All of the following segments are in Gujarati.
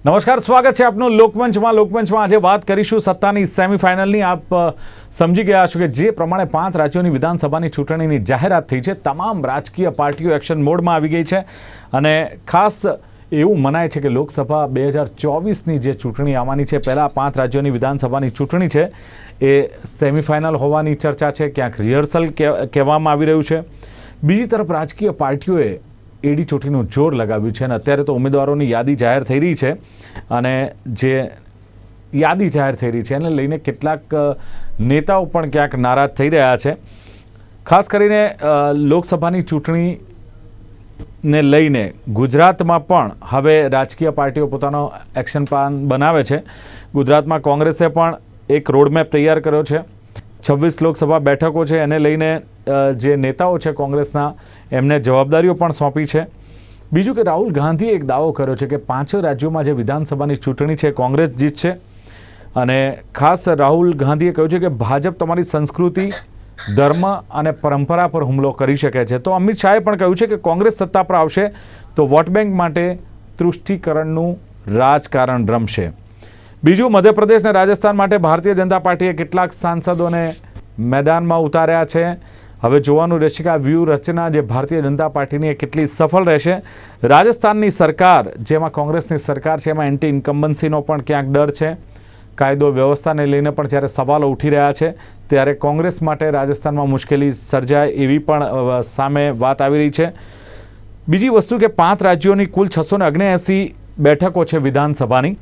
નમસ્કાર, સ્વાગત છે આપનું લોકમંચમાં આજે વાત કરીશું સત્તાની સેમીફાઇનલની। આપ સમજી ગયા છો કે જે પ્રમાણે 5 રાજ્યોની વિધાનસભાની ચૂંટણીની જાહેરાત થઈ છે, તમામ રાજકીય પાર્ટીઓ એક્શન મોડમાં આવી ગઈ છે અને ખાસ એવું મનાય છે કે લોકસભા 2024ની જે ચૂંટણી આવવાની છે, પહેલાં 5 રાજ્યોની વિધાનસભાની ચૂંટણી છે એ સેમીફાઇનલ હોવાની ચર્ચા છે, ક્યાંક રિહર્સલ કહેવામાં આવી રહ્યું છે। બીજી તરફ રાજકીય પાર્ટીઓએ એડી ચોટીનું જોર લગાવ્યું છે અને અત્યારે તો ઉમેદવારોની યાદી જાહેર થઈ રહી છે અને જે યાદી જાહેર થઈ રહી છે એને લઈને કેટલાક નેતાઓ પણ ક્યાંક નારાજ થઈ રહ્યા છે। ખાસ કરીને લોકસભાની ચૂંટણીને લઈને ગુજરાતમાં પણ હવે રાજકીય પાર્ટીઓ પોતાનો એક્શન પ્લાન બનાવે છે। ગુજરાતમાં કોંગ્રેસે પણ એક રોડમેપ તૈયાર કર્યો છે। 26 લોકસભા બેઠકો છે, એને લઈને જે નેતાઓ છે કોંગ્રેસના એમને જવાબદારીઓ પણ સોંપી છે। બીજું કે રાહુલ ગાંધીએ એક દાવો કર્યો છે કે 5 રાજ્યોમાં જે વિધાનસભાની ચૂંટણી છે કોંગ્રેસ જીતશે અને ખાસ રાહુલ ગાંધીએ કહ્યું છે કે ભાજપ તમારી સંસ્કૃતિ, ધર્મ અને પરંપરા પર હુમલો કરી શકે છે। તો અમિત શાહે પણ કહ્યું છે કે કોંગ્રેસ સત્તા પર આવશે તો વોટ બેંક માટે તૃષ્ટિકરણનું રાજકારણ રમશે। બીજું, મધ્યપ્રદેશ અને રાજસ્થાન માટે ભારતીય જનતા પાર્ટીએ કેટલાક સાંસદોને મેદાનમાં ઉતાર્યા છે। હવે જોવાનું રહેશે કે આ વ્યૂહરચના જે ભારતીય જનતા પાર્ટીની કેટલી સફળ રહેશે। રાજસ્થાનની સરકાર, જેમાં કોંગ્રેસની સરકાર છે, એમાં એન્ટી ઇન્કમ્બન્સીનો પણ ક્યાંક ડર છે। કાયદો વ્યવસ્થાને લઈને પણ જ્યારે સવાલો ઉઠી રહ્યા છે ત્યારે કોંગ્રેસ માટે રાજસ્થાનમાં મુશ્કેલી સર્જાય એવી પણ સામે વાત આવી રહી છે। બીજી વસ્તુ કે 5 રાજ્યોની કુલ 679 બેઠકો છે વિધાનસભાની,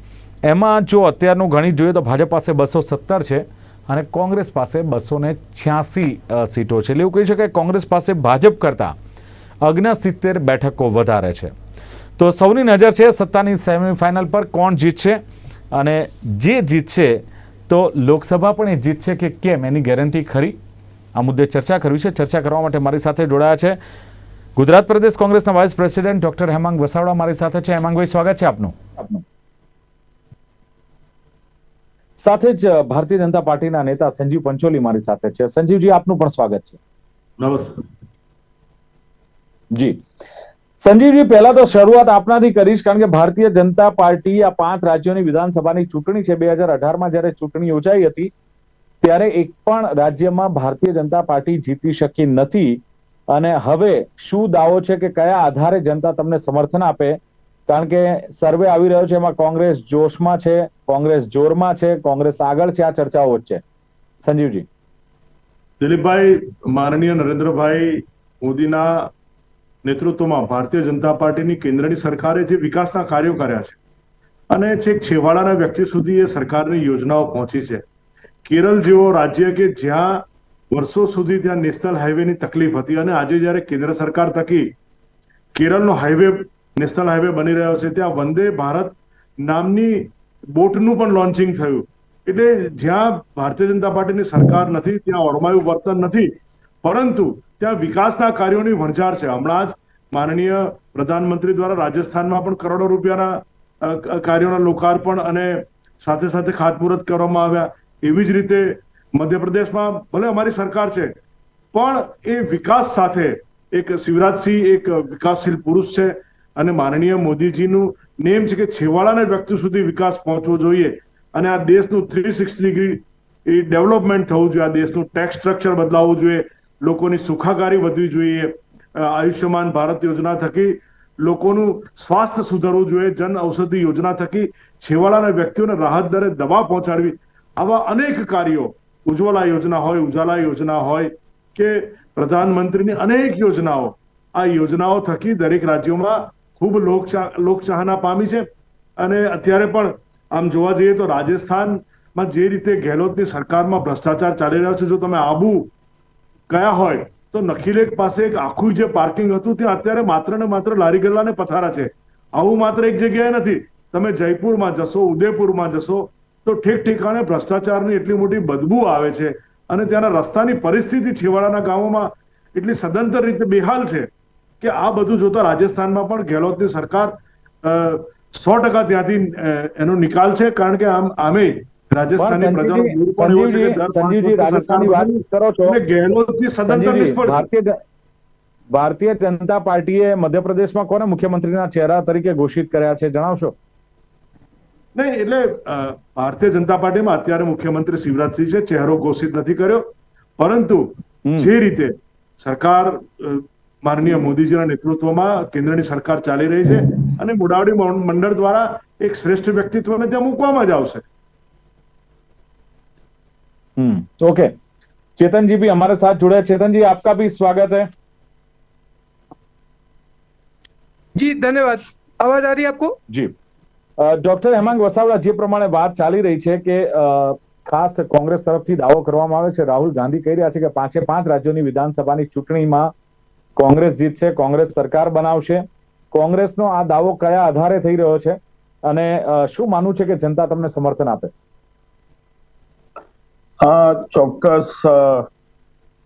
એમાં જો અત્યારનું ગણિત જોઈએ તો ભાજપ પાસે 217 છે અને કોંગ્રેસ પાસે 286 સીટો છે। એટલે એવું કહી શકાય કોંગ્રેસ પાસે ભાજપ કરતાં 69 બેઠકો વધારે છે। તો સૌની નજર છે સત્તાની સેમીફાઇનલ પર, કોણ જીતશે અને જે જીતશે તો લોકસભા પણ એ જીતશે કે કેમ એની ગેરંટી ખરી? આ મુદ્દે ચર્ચા કરવી છે। ચર્ચા કરવા માટે મારી સાથે જોડાયા છે ગુજરાત પ્રદેશ કોંગ્રેસના vice president doctor Hemang Vasavada મારી સાથે છે। હેમાંગભાઈ, સ્વાગત છે આપનું। સાથે જ ભારતીય જનતા પાર્ટીના નેતા સંજીવ પંચોલી મારી સાથે છે। સંજીવજી, આપનું પણ સ્વાગત છે। નમસ્તે જી સંજીવજી, પહેલા તો શરૂઆત આપનાથી કરીશ, કારણ કે ભારતીય જનતા પાર્ટી આ 5 રાજ્યોની વિધાનસભાની ચૂંટણી છે 2018માં જ્યારે ચૂંટણી યોજાઈ હતી ત્યારે એક પણ રાજ્યમાં ભારતીય જનતા પાર્ટી જીતી શકી નથી અને હવે શું દાવો છે કે કયા આધારે જનતા તમને સમર્થન આપે? કારણ કે સર્વે આવી રહ્યો છે એમાં કોંગ્રેસ જોશમાં છે, કોંગ્રેસ જોરમાં છે, કોંગ્રેસ આગળ છે, આ ચર્ચાઓ વચ્ચે સંજીવજી। દિલીપભાઈ, માનનીય નરેન્દ્રભાઈ મોદીના નેતૃત્વમાં ભારતીય જનતા પાર્ટીની કેન્દ્રની સરકારે જે વિકાસના કાર્યો કર્યા છે અને છેક છેવાડાના વ્યક્તિ સુધી એ સરકારની યોજનાઓ પહોંચી છે। કેરળ જેવો રાજ્ય કે જ્યાં વર્ષો સુધી ત્યાં નેશનલ હાઈવેની તકલીફ હતી અને આજે જ્યારે કેન્દ્ર સરકાર થકી કેરળનો હાઈવે નેશનલ હાઈવે બની રહ્યો છે, ત્યાં વંદે ભારત નામની બોટનું પણ લોન્ચિંગ થયું। એટલે જ્યાં ભારતીય જનતા પાર્ટીની સરકાર નથી ત્યાં ઓરમાયું વર્તન નથી, પરંતુ ત્યાં વિકાસના કાર્યોની વણઝાર છે। હમણાં જ માનનીય પ્રધાનમંત્રી દ્વારા રાજસ્થાનમાં પણ કરોડો રૂપિયાના કાર્યોના લોકાર્પણ અને સાથે સાથે ખાતમુહૂર્ત કરવામાં આવ્યા। એવી જ રીતે મધ્યપ્રદેશમાં ભલે અમારી સરકાર છે પણ એ વિકાસ સાથે એક શિવરાજસિંહ એક વિકાસશીલ પુરુષ છે અને માનનીય મોદીજીનું નેમ છે કે છેવાડાના વ્યક્તિ સુધી વિકાસ પહોંચવો જોઈએ અને આ દેશનું 360 ડિગ્રી ડેવલપમેન્ટ થવું જોઈએ। આ દેશનું ટેક્સ સ્ટ્રક્ચર બદલાવવું જોઈએ, લોકોની સુખાકારી વધવી જોઈએ, આયુષ્યમાન ભારત યોજના થકી લોકોનું સ્વાસ્થ્ય સુધારવું જોઈએ, જન ઔષધિ યોજના થકી છેવાડાના વ્યક્તિઓને રાહત દરે દવા પહોંચાડવી। આવા અનેક કાર્યો, ઉજ્જવલા યોજના હોય, ઉજાલા યોજના હોય કે પ્રધાનમંત્રીની અનેક યોજનાઓ, આ યોજનાઓ થકી દરેક રાજ્યોમાં ખૂબ લોકચાહના પામી છે। અને અત્યારે પણ આમ જોવા જઈએ તો રાજસ્થાનમાં જે રીતે ગેહલોતની સરકારમાં ભ્રષ્ટાચાર ચાલી રહ્યો છે, જો તમે આબુ ગયા હોય તો નખીલેક પાસે એક આખું જે પાર્કિંગ હતું ત્યાં અત્યારે માત્ર ને માત્ર લારી ગલ્લાને પથારા છે। આવું માત્ર એક જગ્યાએ નથી, તમે જયપુરમાં જશો, ઉદયપુરમાં જશો તો ઠેક ઠેકાણે ભ્રષ્ટાચારની એટલી મોટી બદબુ આવે છે અને ત્યાંના રસ્તાની પરિસ્થિતિ છેવાડાના ગામોમાં એટલી સદંતર રીતે બેહાલ છે કે આ બધું જોતા રાજસ્થાનમાં પણ ગેહલોતની સરકાર 100% ત્યાંથી એનો નિકાલ છે। કારણ કે આમે રાજસ્થાની પ્રજાનો મૂળ પણ એવો છે કે દર 5 વર્ષે રાજસ્થાનની વાત કરો છો, ગેહલોતથી સદંતર નિષ્ફળ છે। ભારતીય જનતા પાર્ટીએ મધ્યપ્રદેશમાં કોને મુખ્યમંત્રીના ચહેરા તરીકે ઘોષિત કર્યા છે, જણાવશો? નહીં એટલે ભારતીય જનતા પાર્ટીમાં અત્યારે મુખ્યમંત્રી શિવરાજસિંહ છે, ચહેરો ઘોષિત નથી કર્યો, પરંતુ જે રીતે સરકાર માનનીય મોદીજીના નેતૃત્વમાં કેન્દ્રની સરકાર ચાલી રહી છે અને મોડાવડી મંડળ દ્વારા એક શ્રેષ્ઠ વ્યક્તિત્વને ત્યાં મૂકવામાં જ આવશે. ओके, चेतन जी भी हमारे साथ जुड़े हैं. चेतन जी, आपका भी स्वागत है. जी धन्यवाद. आवाज आ रही है आपको? જી ડોક્ટર હેમાંગ વસાવડા, જે પ્રમાણે વાત ચાલી રહી છે કે ખાસ કોંગ્રેસ તરફથી દાવો કરવામાં આવે છે, રાહુલ ગાંધી કહી રહ્યા છે કે 5 રાજ્યોની વિધાનસભાની ચૂંટણીમાં કોંગ્રેસ જીતશે, કોંગ્રેસ સરકાર બનાવશે. કોંગ્રેસનો આ દાવો કયા આધારે થઈ રહ્યો છે અને શું માનવું છે કે જનતા તમને સમર્થન આપે? ચોક્કસ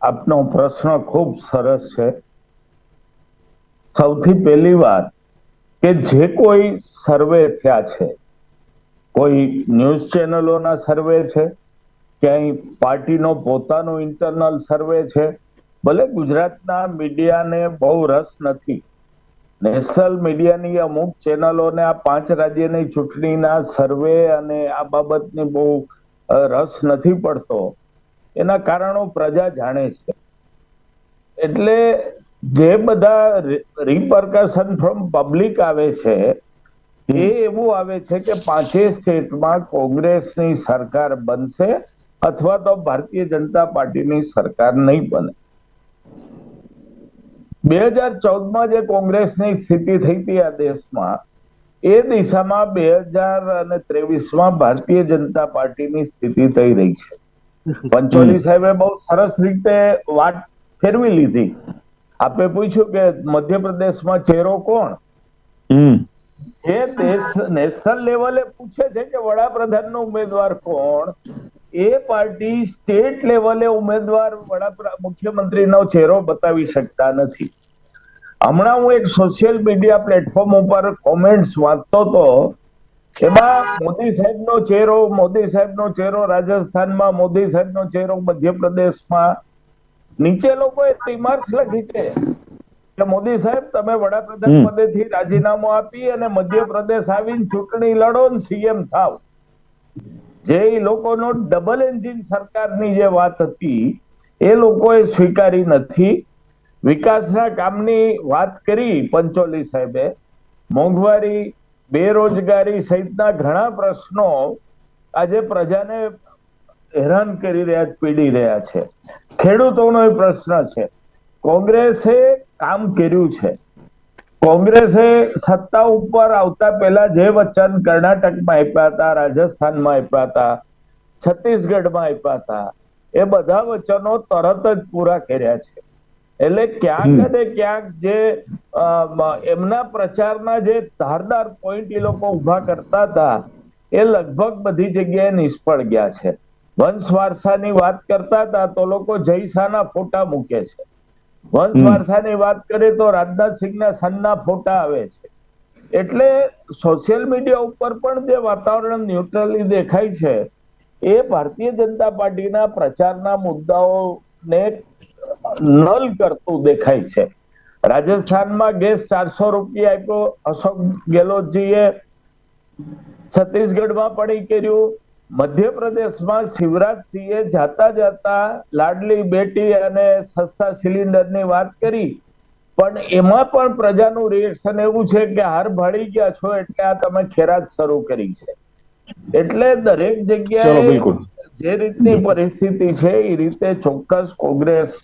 આપનો પ્રશ્ન ખૂબ સરસ છે. સૌથી પહેલી વાત કે જે કોઈ સર્વે થયા છે, કોઈ ન્યૂઝ ચેનલોના સર્વે છે, ક્યાંય પાર્ટીનો પોતાનો ઇન્ટરનલ સર્વે છે, ભલે ગુજરાતના મીડિયાને બહુ રસ નથી, નેશનલ મીડિયાની અમુક ચેનલોને આ 5 રાજ્યની ચૂંટણીના સર્વે અને આ બાબતની બહુ રસ નથી પડતો, એના કારણો પ્રજા જાણે છે. એટલે જે બધા રિપરકશન ફ્રોમ પબ્લિક આવે છે એ એવું આવે છે કે 5 સ્ટેટમાં કોંગ્રેસની સરકાર બનશે અથવા તો ભારતીય જનતા પાર્ટીની સરકાર નહીં બને. 2014માં જે કોંગ્રેસની સ્થિતિ થઈ હતી આ દેશમાં, એ દિશામાં 2023માં ભારતીય જનતા પાર્ટીની સ્થિતિ થઈ રહી છે. પંચોલી સાહેબે બહુ સરસ રીતે વાત ફેરવી લીધી. આપે પૂછ્યું કે મધ્યપ્રદેશમાં ચહેરો કોણ, એ નેશનલ લેવલે પૂછે છે કે વડાપ્રધાનનો ઉમેદવાર કોણ, એ પાર્ટી સ્ટેટ લેવલે ઉમેદવાર મુખ્યમંત્રીનો ચહેરો બતાવી શકતા નથી. હમણાં હું એક સોશિયલ મીડિયા પ્લેટફોર્મ ઉપર કોમેન્ટ્સ વાંચતો હતો, એમાં મોદી સાહેબનો ચહેરો રાજસ્થાનમાં, મોદી સાહેબનો ચહેરો મધ્યપ્રદેશમાં, નીચે લોકોએ રિમાર્ક્સ લખી છે કે મોદી સાહેબ તમે વડાપ્રધાન પદેથી રાજીનામું આપી અને મધ્યપ્રદેશ આવીને ચૂંટણી લડો ને સીએમ થાવ. જે લોકોનો ડબલ એન્જિન સરકારની જે વાત હતી એ લોકોએ સ્વીકારી નથી. વિકાસના કામની વાત કરી પંચોલી સાહેબે, મોંઘવારી, બેરોજગારી સહિતના ઘણા પ્રશ્નો આજે પ્રજાને હેરાન કરી રહ્યા, પીડી રહ્યા છે. ખેડૂતોનો એ પ્રશ્ન છે. કોંગ્રેસે કામ કર્યું છે. કોંગ્રેસે સત્તા ઉપર આવતા પહેલા જે વચન કર્ણાટકમાં આપ્યા હતા, રાજસ્થાનમાં આપ્યા હતા, છત્તીસગઢમાં આપ્યા હતા, એ બધા વચનો તરત જ પૂરા કર્યા છે. એટલે ક્યાંક ને ક્યાંક જે એમના પ્રચારના જે ધારદાર પોઈન્ટ એ લોકો ઉભા કરતા હતા એ લગભગ બધી જગ્યાએ નિષ્ફળ ગયા છે. વંશ વારસાની વાત કરતા હતા તો લોકો જયશાહના ફોટા મૂકે છે. વંશ વારસાની વાત કરીએ તો રાજનાથસિંહના સનના ફોટા આવે છે. એટલે સોશિયલ મીડિયા ઉપર પણ જે વાતાવરણ ન્યુટ્રલી દેખાય છે એ ભારતીય જનતા પાર્ટીના પ્રચારના મુદ્દાઓને નલ કરતું દેખાય છે. રાજસ્થાનમાં ગેસ 400 રૂપિયા આપ્યો અશોક ગેહલોતજીએ, છત્તીસગઢમાં પણ કર્યું, મધ્યપ્રદેશમાં શિવરાજસિંહે જાતા લાડલી બેટી અને સસ્તા સિલિન્ડરની વાત કરી, પણ એમાં પણ પ્રજાનું રિએક્શન એવું છે કે હાર ભાળી ગયા છો એટલે આ તમે ખેરાત શરૂ કરી છે. એટલે દરેક જગ્યાએ જે રીતની પરિસ્થિતિ છે એ રીતે ચોક્કસ કોંગ્રેસ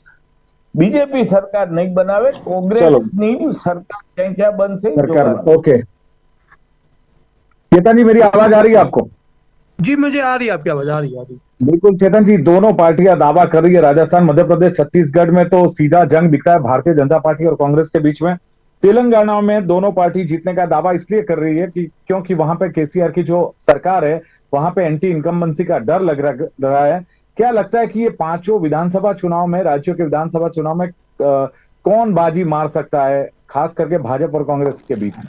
बीजेपी सरकार नहीं बनावे, कांग्रेस सरकार क्या बन से। ओके चेतन जी, मेरी आवाज आ रही है आपको? जी मुझे आ रही है आपकी आवाज, आ रही है। बिल्कुल चेतन जी, दोनों पार्टियां दावा कर रही है, राजस्थान, मध्य प्रदेश, छत्तीसगढ़ में तो सीधा जंग दिख रहा है भारतीय जनता पार्टी और कांग्रेस के बीच में। तेलंगाना में दोनों पार्टी जीतने का दावा इसलिए कर रही है कि क्योंकि वहां पे केसीआर की जो सरकार है वहां पे एंटी इनकम्बेंसी का डर लग रहा है। क्या लगता है कि ये पांचों विधानसभा चुनाव में, राज्यों के विधानसभा चुनाव में कौन बाजी मार सकता है, खास करके भाजपा और कांग्रेस के बीच में?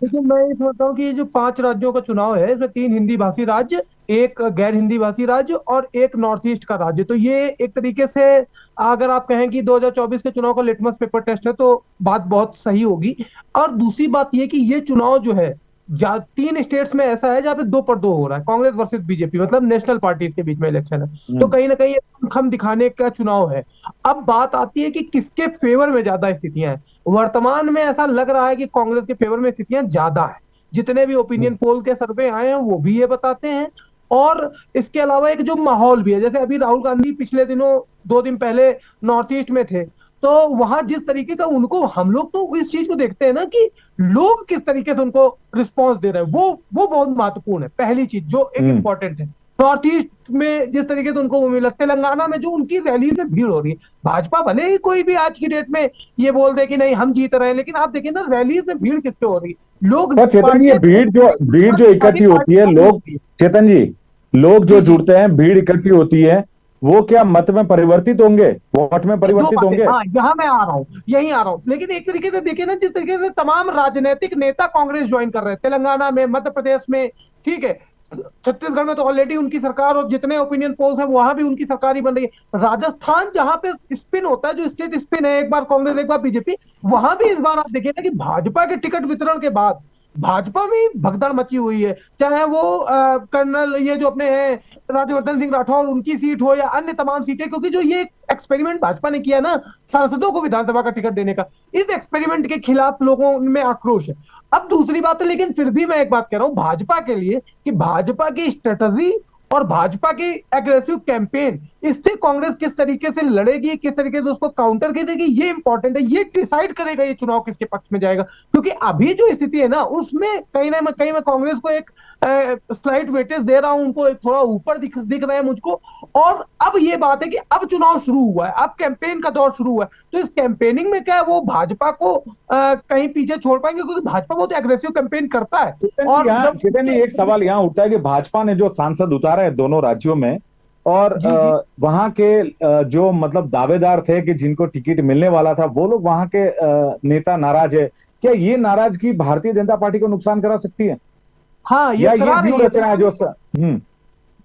देखिए मैं ये समझता हूँ कि ये जो 5 राज्यों का चुनाव है इसमें 3 हिंदी भाषी राज्य, एक गैर हिंदी भाषी राज्य और एक नॉर्थ ईस्ट का राज्य। तो ये एक तरीके से अगर आप कहें कि 2024 के चुनाव का लिटमस पेपर टेस्ट है तो बात बहुत सही होगी। और दूसरी बात ये कि ये चुनाव जो है तीन स्टेट्स में ऐसा है जहाँ पे 2-2 हो रहा है, कांग्रेस वर्सेस बीजेपी, मतलब नेशनल पार्टीज के बीच में इलेक्शन है। तो कहीं ना कहीं खम दिखाने का चुनाव है। अब बात आती है कि किसके फेवर में ज्यादा स्थितियां हैं। वर्तमान में ऐसा लग रहा है कि कांग्रेस के फेवर में स्थितियां ज्यादा है। जितने भी ओपिनियन पोल के सर्वे आए हैं वो भी ये बताते हैं। और इसके अलावा एक जो माहौल भी है, जैसे अभी राहुल गांधी पिछले दिनों 2 दिन पहले नॉर्थ ईस्ट में थे, तो वहां जिस तरीके का उनको, हम लोग तो इस चीज को देखते हैं ना कि लोग किस तरीके से उनको रिस्पांस दे रहे हैं, वो बहुत महत्वपूर्ण है। पहली चीज जो एक इम्पोर्टेंट है, नॉर्थ ईस्ट में जिस तरीके से उनको वो मिला, तेलंगाना में जो उनकी रैलीज में भीड़ हो रही है, भाजपा भले ही कोई भी आज की डेट में ये बोल दे कि नहीं हम जीत रहे हैं, लेकिन आप देखिए ना रैलीज में भीड़ किसके हो रही है, लोग तो चेतन जी, भीड़ जो इकट्ठी होती है, लोग, चेतन जी, लोग जो जुड़ते हैं, भीड़ इकट्ठी होती है, वो क्या मत में परिवर्तित होंगे, वोट में परिवर्तित होंगे? हाँ, यहाँ मैं आ रहा हूँ, यही आ रहा हूँ। लेकिन एक तरीके से देखिए ना, जिस तरीके से तमाम राजनीतिक नेता कांग्रेस ज्वाइन कर रहे हैं, तेलंगाना में, मध्य प्रदेश में, ठीक है, छत्तीसगढ़ में तो ऑलरेडी उनकी सरकार, और जितने ओपिनियन पोल्स हैं वहां भी उनकी सरकार ही बन रही है। राजस्थान जहां पे स्पिन होता है, जो स्टेट स्पिन है, एक बार कांग्रेस एक बार बीजेपी, वहां भी इस बार आप देखिए ना कि भाजपा के टिकट वितरण के बाद भाजपा में भगदड़ मची हुई है। चाहे वो कर्नल ये जो अपने हैं राज्यवर्धन सिंह राठौर, उनकी सीट हो या अन्य तमाम सीटें, क्योंकि जो ये एक्सपेरिमेंट भाजपा ने किया ना सांसदों को विधानसभा का टिकट देने का, इस एक्सपेरिमेंट के खिलाफ लोगों में आक्रोश है। अब दूसरी बात है, लेकिन फिर भी मैं एक बात कह रहा हूं भाजपा के लिए, कि भाजपा की स्ट्रेटजी और भाजपा की एग्रेसिव कैंपेन, इससे कांग्रेस किस तरीके से लड़ेगी, किस तरीके से उसको काउंटर करेगी, ये इंपॉर्टेंट है। ये डिसाइड करेगा ये चुनाव किसके पक्ष में जाएगा। क्योंकि अभी जो स्थिति है ना, उसमें कहीं ना कहीं मैं कांग्रेस को एक स्लाइट वेटेज दे रहा हूं, उनको थोड़ा ऊपर दिख रहा है मुझको। और अब ये बात है कि अब चुनाव शुरू हुआ है, अब कैंपेन का दौर शुरू हुआ है, तो इस कैंपेनिंग में क्या है, वो भाजपा को कहीं पीछे छोड़ पाएंगे, क्योंकि भाजपा बहुत एग्रेसिव कैंपेन करता है। और चेतन जी, एक सवाल यहाँ उठता है कि भाजपा ने जो सांसद उतारे हैं दोनों राज्यों में, और वहां के जो मतलब दावेदार थे कि जिनको टिकट मिलने वाला था, वो लोग वहां के नेता नाराज है। क्या ये नाराजगी भारतीय जनता पार्टी को नुकसान करा सकती है? हाँ, ये व्यू रचना है जो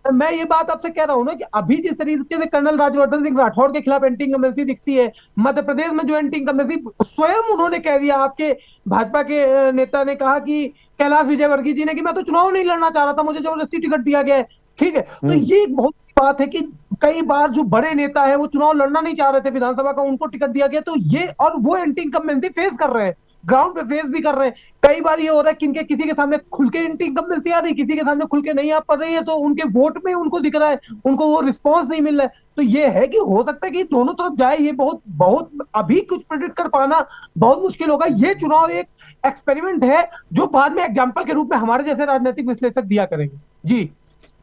मैं ये बात आपसे कह रहा हूं ना कि अभी जिस तरीके से कर्नल राज्यवर्धन सिंह राठौड़ के खिलाफ एंटी इनकम्बेंसी दिखती है, मध्य प्रदेश में जो एंटी इनकम्बेंसी स्वयं उन्होंने कह दिया, आपके भाजपा के नेता ने कहा कि कैलाश विजयवर्गीय जी ने, कि मैं तो चुनाव नहीं लड़ना चाह रहा था, मुझे जबरदस्ती टिकट दिया गया है। ठीक है, तो ये एक बहुत बात है कि कई बार जो बड़े नेता है वो चुनाव लड़ना नहीं चाह रहे थे विधानसभा का, उनको टिकट दिया गया, तो ये, और वो एंटी इनकम्बेंसी फेस कर रहे हैं, ग्राउंड पे फेस भी कर रहे हैं। कई बार ये हो रहा है कि इनके किसी के सामने खुल के एंटी इनकम्बेंसी आ रही, किसी के सामने खुल के नहीं आ पा रही है, तो उनके वोट में उनको दिख रहा है, उनको वो रिस्पॉन्स नहीं मिल रहा है। तो ये है कि हो सकता है कि दोनों तरफ जाए, ये बहुत बहुत अभी कुछ प्रेडिक्ट कर पाना बहुत मुश्किल होगा। ये चुनाव एक एक्सपेरिमेंट है जो बाद में एग्जाम्पल के रूप में हमारे जैसे राजनीतिक विश्लेषक दिया करेंगे। जी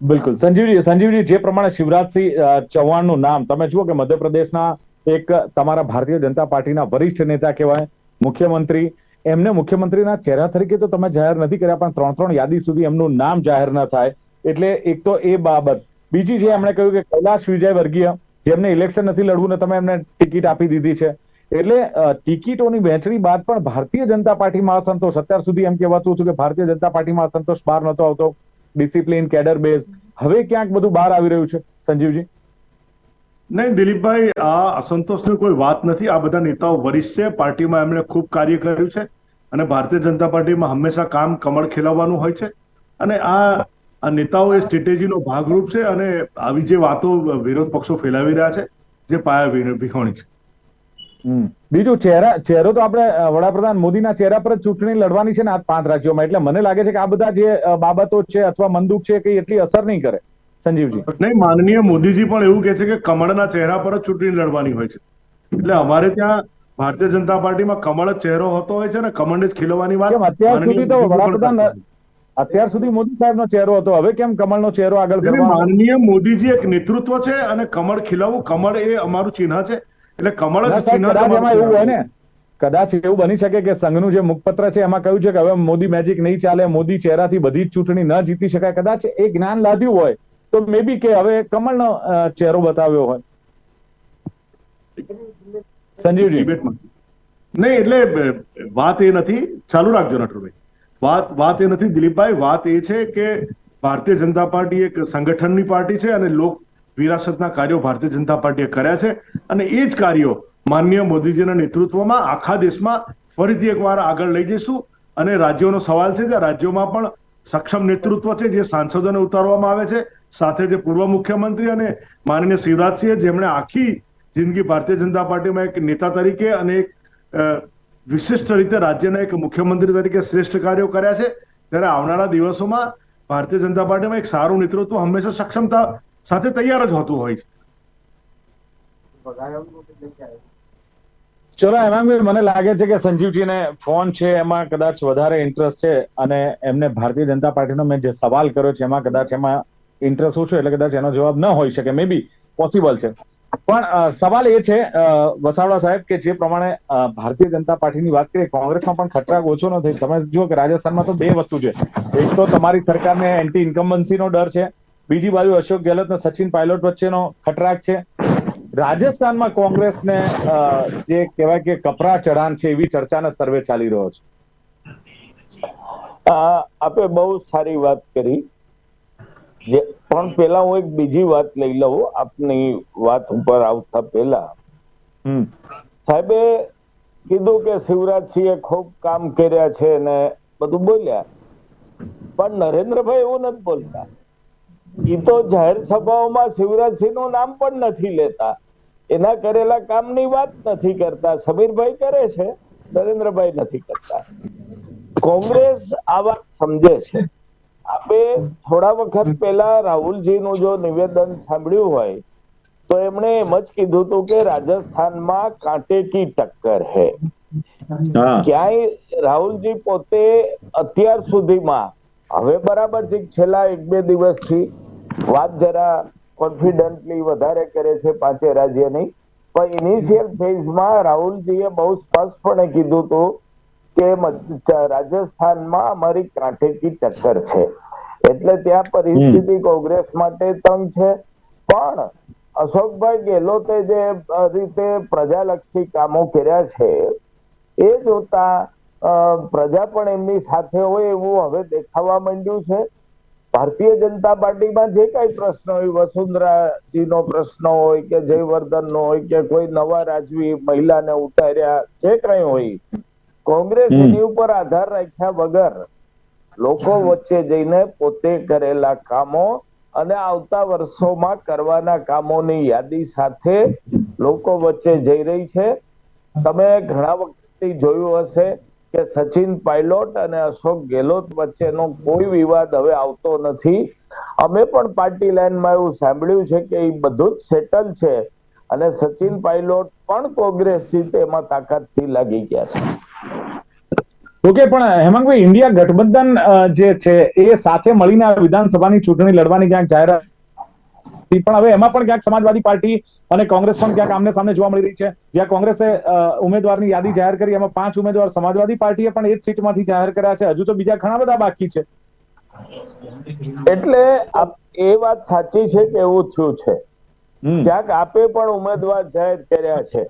બિલકુલ સંજીવજી, જે પ્રમાણે શિવરાજસિંહ ચૌહાણનું નામ તમે જુઓ કે મધ્યપ્રદેશના એક તમારા ભારતીય જનતા પાર્ટીના વરિષ્ઠ નેતા કહેવાય, મુખ્યમંત્રી, એમને મુખ્યમંત્રીના ચહેરા તરીકે તો તમે જાહેર નથી કર્યા, પણ 3 યાદી સુધી એમનું નામ જાહેર ન થાય, એટલે એક તો એ બાબત. બીજી જે એમણે કહ્યું કે કૈલાશ વિજયવર્ગીય, જેમને ઇલેક્શન નથી લડવું ને તમે એમને ટિકિટ આપી દીધી છે, એટલે ટિકિટોની વહેંચણી બાદ પણ ભારતીય જનતા પાર્ટીમાં અસંતોષ. અત્યાર સુધી એમ કહેવાતું હતું કે ભારતીય જનતા પાર્ટીમાં અસંતોષ બહાર નહોતો આવતો, ડિસિપ્લિન, કેડર બેઝ, હવે ક્યાંક બધું બહાર આવી રહ્યું છે. સંજીવજી? નહીં દિલીપભાઈ, આ અસંતોષની કોઈ વાત નથી. આ બધા નેતાઓ વરિષ્ઠ છે, પાર્ટીમાં એમણે ખૂબ કાર્ય કર્યું છે, અને ભારતીય જનતા પાર્ટીમાં હંમેશા કામ કમળ ખીલવવાનું હોય છે, અને આ નેતાઓ એ સ્ટ્રેટેજીનો ભાગરૂપ છે, અને આવી જે વાતો વિરોધ પક્ષો ફેલાવી રહ્યા છે, જે પાયા વિહોણી છે. બીજું, ચહેરો તો આપણે વડાપ્રધાન મોદીના ચહેરા પર જ ચૂંટણી લડવાની છે ને આ 5 રાજ્યોમાં, એટલે મને લાગે છે કે આ બધા જે બાબતો છે અથવા મંદુક છે કે એટલી અસર નહીં કરે. સંજીવજી? નહીં, માનનીય મોદીજી પણ એવું કહે છે કે કમળના ચહેરા પર જ ચૂંટણી લડવાની હોય છે. એટલે અમારે ત્યાં ભારતીય જનતા પાર્ટીમાં કમળ જ ચહેરો હોતો હોય છે ને, કમળને જ ખીલવાની વાત. અત્યાર સુધી તો વડાપ્રધાન, અત્યાર સુધી મોદી સાહેબનો ચહેરો હતો, હવે કેમ કમળનો ચહેરો આગળ કરવાનો? માનનીય મોદીજી એક નેતૃત્વ છે, અને કમળ ખીલવવું, કમળ એ અમારું ચિહ્ન છે, એટલે કમળ જ ચિહ્ન. એમાં એવું હોય ને, કદાચ એવું બની શકે કે સંઘનું જે મુખપત્ર છે એમાં કહ્યું છે કે હવે મોદી મેજિક નહીં ચાલે, મોદી ચહેરાથી બધી જ ચૂંટણી ન જીતી શકાય, કદાચ એ જ્ઞાન લાદ્યું હોય તો મે બી કે હવે કમળનો ચહેરો બતાવ્યો હોય. સંજીવજી? નહીં, એટલે વાત એ નથી. ચાલુ રાખજો નટુરભાઈ. વાત એ નથી દિલીપભાઈ, વાત એ છે કે ભારતીય જનતા પાર્ટી એક સંગઠનની પાર્ટી છે, અને લોક વિરાસતના કાર્યો ભારતીય જનતા પાર્ટીએ કર્યા છે, અને એ જ કાર્યો માનનીય મોદીજીના નેતૃત્વમાં આખા દેશમાં ફરીથી એકવાર આગળ લઈ જઈશું, અને રાજ્યોનો સવાલ છે ત્યાં રાજ્યોમાં પણ સક્ષમ નેતૃત્વ છે જે સાંસદોને ઉતારવામાં આવે છે, સાથે જે પૂર્વ મુખ્યમંત્રી અને માનનીય શિવરાજસિંહ જેમણે આખી જિંદગી ભારતીય જનતા પાર્ટીમાં એક નેતા તરીકે અને એક વિશિષ્ટ રીતે રાજ્યના એક મુખ્યમંત્રી તરીકે શ્રેષ્ઠ કાર્યો કર્યા છે, ત્યારે આવનારા દિવસોમાં ભારતીય જનતા પાર્ટીમાં એક સારું નેતૃત્વ હંમેશા સક્ષમતા સાથે તૈયાર જ હોતું હોય છે. ચલો હેમાંગભાઈ, મને લાગે છે કે સંજીવજીને ફોન છે એમાં કદાચ વધારે ઇન્ટરેસ્ટ છે અને એમને ભારતીય જનતા પાર્ટીનો મેં જે સવાલ કર્યો છે એમાં કદાચ એમાં ઇન્ટરેસ્ટ ઓછો, એટલે કદાચ એનો જવાબ ન હોઈ શકે, મે બી પોસિબલ છે. પણ સવાલ એ છે વસાવડા સાહેબ કે જે પ્રમાણે ભારતીય જનતા પાર્ટીની વાત કરીએ, કોંગ્રેસમાં પણ ખતરાક ઓછો નથી. તમે જુઓ કે રાજસ્થાનમાં તો બે વસ્તુ છે, એક તો તમારી સરકારને એન્ટી ઇન્કમ્બન્સીનો ડર છે, બીજી બાજુ અશોક ગેહલોત અને સચિન પાયલોટ વચ્ચેનો ખતરાક છે. રાજસ્થાનમાં કોંગ્રેસને જે કહેવાય કે કપરા ચઢાણ છે એવી ચર્ચાના સર્વે ચાલી રહ્યો છે. આપે બહુ સારી વાત કરી, પણ પેલા હું એક બીજી વાત લઈ લઉં આપની વાત ઉપર આવતા પહેલા. સાહેબે કીધું કે શિવરાજસિંહે ખૂબ કામ કર્યા છે ને બધું બોલ્યા, પણ નરેન્દ્રભાઈ એવું નથી બોલતા. એ તો જાહેર સભાઓમાં શિવરાજસિંહનું નામ પણ નથી લેતા, એના કરેલા કામની વાત નથી કરતા. સમીરભાઈ કરે છે, નરેન્દ્રભાઈ નથી કરતા. કોંગ્રેસ આ વાત સમજે છે. આપણે થોડા વખત પહેલા રાહુલજીનું જો નિવેદન સાંભળ્યું હોય તો એમણે એમ જ કીધું હતું કે રાજસ્થાનમાં કાંટે કી ટક્કર હે. ક્યાંય રાહુલજી પોતે અત્યાર સુધીમાં, હવે બરાબર છે છેલ્લા 1-2 દિવસથી વાત જરા કોન્ફિડન્ટલી વધારે કરે છે પાંચે રાજ્યની, પણ ઇનિશિયલ ફેઝમાં રાહુલજીએ બહુ સ્પષ્ટપણે કીધું હતું કે રાજસ્થાનમાં અમારી કાંટે કી ટક્કર છે. એટલે ત્યાં પરિસ્થિતિ કોંગ્રેસ માટે તંગ છે. પણ અશોકભાઈ ગેહલોતે જે રીતે પ્રજાલક્ષી કામો કર્યા છે એ જોતા પ્રજા પણ એમની સાથે હોય એવું હવે દેખાવા માંડ્યું છે. ભારતીય જનતા પાર્ટીમાં જે કઈ પ્રશ્ન હોય, વસુંધરાજીનો પ્રશ્ન હોય કે જયવર્ધનનો હોય કે કોઈ નવા રાજવી મહિલાને ઉતાર્યા, જે કઈ હોય, કોંગ્રેસ એની ઉપર આધાર રાખ્યા વગર લોકો વચ્ચે જઈને પોતે કરેલા કામો અને આવતા વર્ષોમાં કરવાના કામોની યાદી સાથે લોકો વચ્ચે જઈ રહી છે. તમે ઘણા વખતથી જોયું હશે કે સચિન પાયલોટ અને અશોક ગેહલોત વચ્ચેનો કોઈ વિવાદ હવે આવતો નથી. અમે પણ પાર્ટી લાઈનમાં એવું સાંભળ્યું છે કે એ બધું જ સેટલ છે અને સચિન પાયલોટ પણ કોંગ્રેસ જીતે એમાં તાકાતથી લાગી ગયા છે. ઓકે, પણ હેમાંગભાઈ, ઇન્ડિયા ગઠબંધન જે છે એ સાથે મળીને વિધાનસભાની ચૂંટણી લડવાની ક્યાંક જાહેરાત, પણ હવે એમાં પણ ક્યાંક સમાજવાદી પાર્ટી અને કોંગ્રેસ પણ ક્યાંક આમને સામને જોવા મળી રહી છે. જ્યાં કોંગ્રેસે ઉમેદવારની યાદી જાહેર કરી, એમાં 5 ઉમેદવાર સમાજવાદી પાર્ટીએ પણ એ જ સીટમાંથી જાહેર કર્યા છે. હજુ તો બીજા ઘણા બધા બાકી છે. એટલે એ વાત સાચી છે કે એવું થયું છે. ક્યાંક આપે પણ ઉમેદવાર જાહેર કર્યા છે,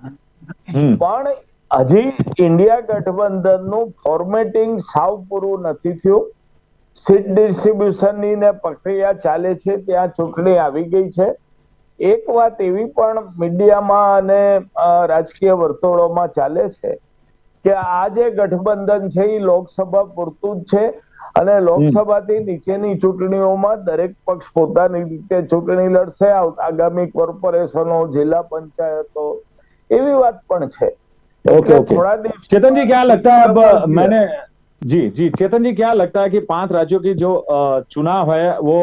પણ હજી ઇન્ડિયા ગઠબંધનનું ફોર્મેટિંગ સાવ પૂરું નથી થયું. સીટ ડિસ્ટ્રીબ્યુશનની ને પ્રક્રિયા ચાલે છે, ત્યાં ચૂંટણી આવી ગઈ છે. એક વાત એવી પણ મીડિયામાં અને રાજકીય વર્તુળોમાં ચાલે છે કે આ જે ગઠબંધન છે એ લોકસભા પૂરતું જ છે અને લોકસભાથી નીચેની ચૂંટણીઓમાં દરેક પક્ષ પોતાની રીતે ચૂંટણી લડશે. આગામી કોર્પોરેશનો, જિલ્લા પંચાયતો, એવી વાત પણ છે. ओके ओके, चेतन जी क्या लगता है, अब मैंने जी चेतन जी क्या लगता है कि 5 राज्यों की जो चुनाव है वो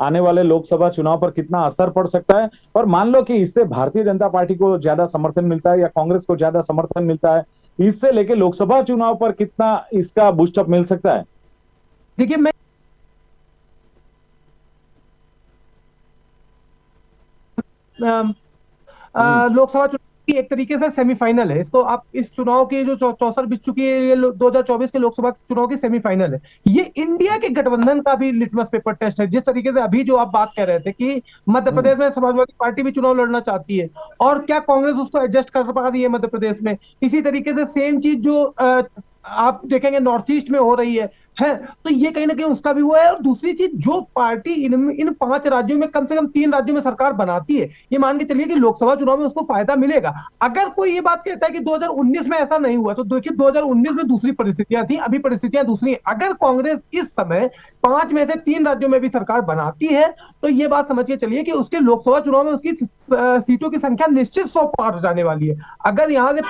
आने वाले लोकसभा चुनाव पर कितना असर पड़ सकता है, और मान लो कि इससे भारतीय जनता पार्टी को ज्यादा समर्थन मिलता है या कांग्रेस को ज्यादा समर्थन मिलता है, इससे लेके लोकसभा चुनाव पर कितना इसका बूस्टअप मिल सकता है? देखिए, मैं लोकसभा चुनाव की एक तरीके से सेमीफाइनल है। इसको आप इस चुनाव की जो 64 बीत चुकी है, ये 2024 के लोकसभा चुनाव की सेमीफाइनल है। ये इंडिया के गठबंधन का भी लिटमस पेपर टेस्ट है। जिस तरीके से अभी जो आप बात कह रहे थे कि मध्य प्रदेश में समाजवादी पार्टी भी चुनाव लड़ना चाहती है और क्या कांग्रेस उसको एडजस्ट कर पा रही है मध्य प्रदेश में, इसी तरीके से सेम चीज जो आप देखेंगे नॉर्थ ईस्ट में हो रही है। है। तो ये कहीं ना कहीं उसका भी वो है। और दूसरी चीज, जो पार्टी इन 5 राज्यों में कम से कम 3 राज्यों में सरकार बनाती है, ये मान के चलिए कि लोकसभा चुनाव में उसको फायदा मिलेगा। अगर कोई ये बात कहता है कि 2019 में ऐसा नहीं हुआ, तो देखिए 2019 में दूसरी परिस्थितियां थी, अभी परिस्थितियां दूसरी हैं। अगर कांग्रेस इस समय 5 में से 3 राज्यों में भी सरकार बनाती है, तो ये बात समझ के चलिए कि उसके लोकसभा चुनाव में उसकी सीटों की संख्या निश्चित 100 पार हो जाने वाली है। अगर यहां से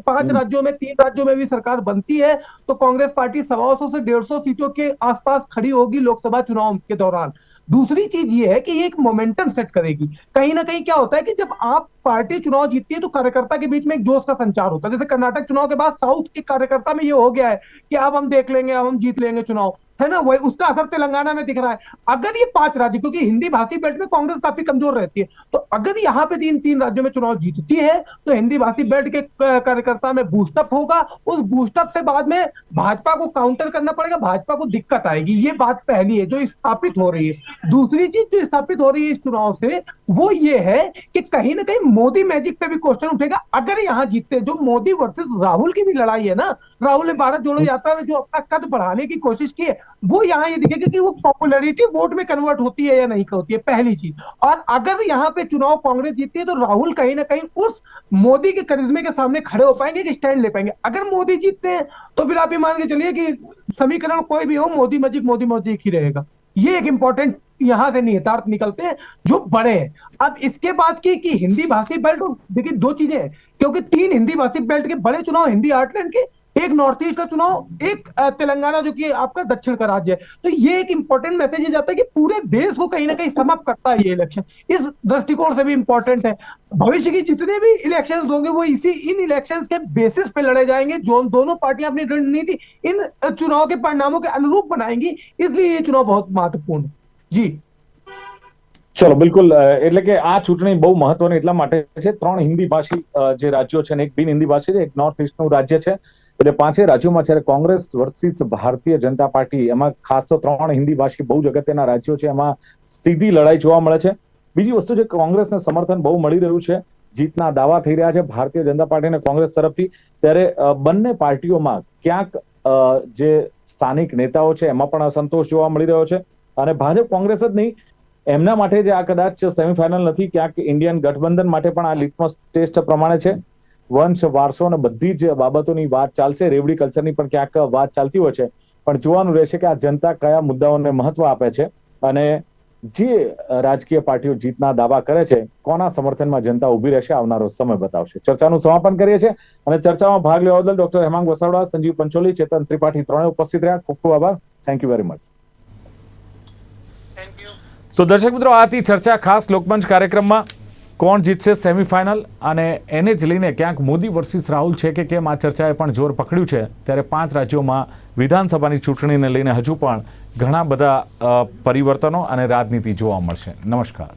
5 राज्यों में 3 राज्यों में भी सरकार बनती है, तो कांग्रेस पार्टी 125 से 150 सीटों के आसपास खड़ी होगी लोकसभा चुनाव के दौरान। दूसरी चीज ये है कि ये एक मोमेंटम सेट करेगी। कहीं ना कहीं क्या होता है कि जब आप पार्टी चुनाव जीतती है, तो कार्यकर्ता के बीच में एक जोश का संचार होता है। जैसे कर्नाटक चुनाव के बाद साउथ के कार्यकर्ता में ये हो गया है कि अब हम देख लेंगे, अब हम जीत लेंगे चुनाव, है ना। वही उसका असर तेलंगाना में दिख रहा है। अगर ये 5 राज्य, क्योंकि हिंदी भाषी बेल्ट में कांग्रेस काफी कमजोर रहती है, तो अगर यहाँ पे 3 राज्यों में चुनाव जीतती है, तो हिंदी भाषी बेल्ट के कार्यकर्ता में बूस्टअप होगा। उस बूस्टअप से बाद में भाजपा को काउंटर करना पड़ेगा, भाजपा को दिक्कत आएगी। ये बात पहली है जो स्थापित हो रही है। दूसरी चीज जो स्थापित हो रही है इस चुनाव से, वो ये है कि कहीं ना कहीं मोदी मैजिक पे भी क्वेश्चन उठेगा। अगर यहाँ जीतते, जो मोदी वर्सेस राहुल की भी लड़ाई है ना, राहुल ने भारत जोड़ो यात्रा में जो अपना कद बढ़ाने की कोशिश की है, वो यहाँ ये दिखेगा कि वो पॉपुलैरिटी वोट में कन्वर्ट होती है या नहीं होती है, पहली चीज। और अगर यहाँ पे चुनाव कांग्रेस जीतती है, तो राहुल कहीं ना कहीं उस मोदी के करिश्मे के सामने खड़े हो पाएंगे, कि स्टैंड ले पाएंगे। अगर मोदी जीतते हैं, तो फिर आप ये मान के चलिए कि समीकरण कोई भी हो, मोदी मैजिक ही रहेगा। ये एक इंपॉर्टेंट यहां से निहितार्थ निकलते हैं जो बड़े हैं। अब इसके बाद की कि हिंदी भाषी बेल्ट, देखिए 2 चीजें हैं, क्योंकि 3 हिंदी भाषी बेल्ट के बड़े चुनाव, हिंदी हार्टलैंड के, एक नॉर्थ ईस्ट का चुनाव, एक तेलंगाना जो कि आपका दक्षिण का राज्य है। तो ये एक इंपॉर्टेंट मैसेज जाता है कि पूरे देश को कहीं ना कहीं समाप्त करता है ये इलेक्शन। इस दृष्टिकोण से भी इंपॉर्टेंट है। भविष्य की जितने भी इलेक्शंस होंगे, वो इन इलेक्शंस के बेसिस पे लड़े जाएंगे। जो दोनों पार्टियां अपनी रणनीति इन चुनाव के परिणामों के अनुरूप बनाएंगी, इसलिए ये चुनाव बहुत महत्वपूर्ण है। जी ચલો બિલકુલ, એટલે કે આ ચૂંટણી બહુ મહત્વની એટલા માટે છે. 3 હિન્દી ભાષી જે રાજ્યો છે અને એક બિન હિન્દી ભાષી છે, એક નોર્થ ઈસ્ટનું રાજ્ય છે. એટલે 5 રાજ્યોમાં જ્યારે કોંગ્રેસ વર્સિસ ભારતીય જનતા પાર્ટી, એમાં ખાસ તો 3 હિન્દી ભાષી બહુ જ અગત્યના રાજ્યો છે, એમાં સીધી લડાઈ જોવા મળે છે. બીજી વસ્તુ છે, કોંગ્રેસને સમર્થન બહુ મળી રહ્યું છે, જીતના દાવા થઈ રહ્યા છે ભારતીય જનતા પાર્ટી અને કોંગ્રેસ તરફથી. ત્યારે બંને પાર્ટીઓમાં ક્યાંક જે સ્થાનિક નેતાઓ છે એમાં પણ અસંતોષ જોવા મળી રહ્યો છે. અને ભાજપ કોંગ્રેસ જ નહીં, એમના માટે જે આ કદાચ સેમીફાઇનલ નથી, ક્યાંક ઇન્ડિયન ગઠબંધન માટે પણ આ લિટમસ ટેસ્ટ પ્રમાણે છે. વંશ, વારસો અને બધી જ બાબતોની વાત ચાલશે, રેવડી કલ્ચરની પણ ક્યાંક વાત ચાલતી હોય છે. પણ જોવાનું રહેશે કે આ જનતા કયા મુદ્દાઓને મહત્વ આપે છે અને જે રાજકીય પાર્ટીઓ જીતના દાવા કરે છે, કોના સમર્થનમાં જનતા ઉભી રહેશે, આવનારો સમય બતાવશે. ચર્ચાનું સમાપન કરીએ છીએ અને ચર્ચામાં ભાગ લેવા બદલ ડોક્ટર હેમાંગ વસાવડા, સંજીવ પંચોલી, ચેતન ત્રિપાઠી ત્રણેય ઉપસ્થિત રહ્યા. ખૂબ ખૂબ આભાર. Thank you very much. તો દર્શક મિત્રો, આ હતી ચર્ચા ખાસ લોકમંચ કાર્યક્રમમાં. કોણ જીતશે સેમીફાઇનલ અને એને જ લઈને ક્યાંક મોદી વર્સિસ રાહુલ છે કે કેમ, આ ચર્ચાએ પણ જોર પકડ્યું છે. ત્યારે 5 રાજ્યોમાં વિધાનસભાની ચૂંટણીને લઈને હજુ પણ ઘણા બધા પરિવર્તનો અને રાજનીતિ જોવા મળશે. નમસ્કાર.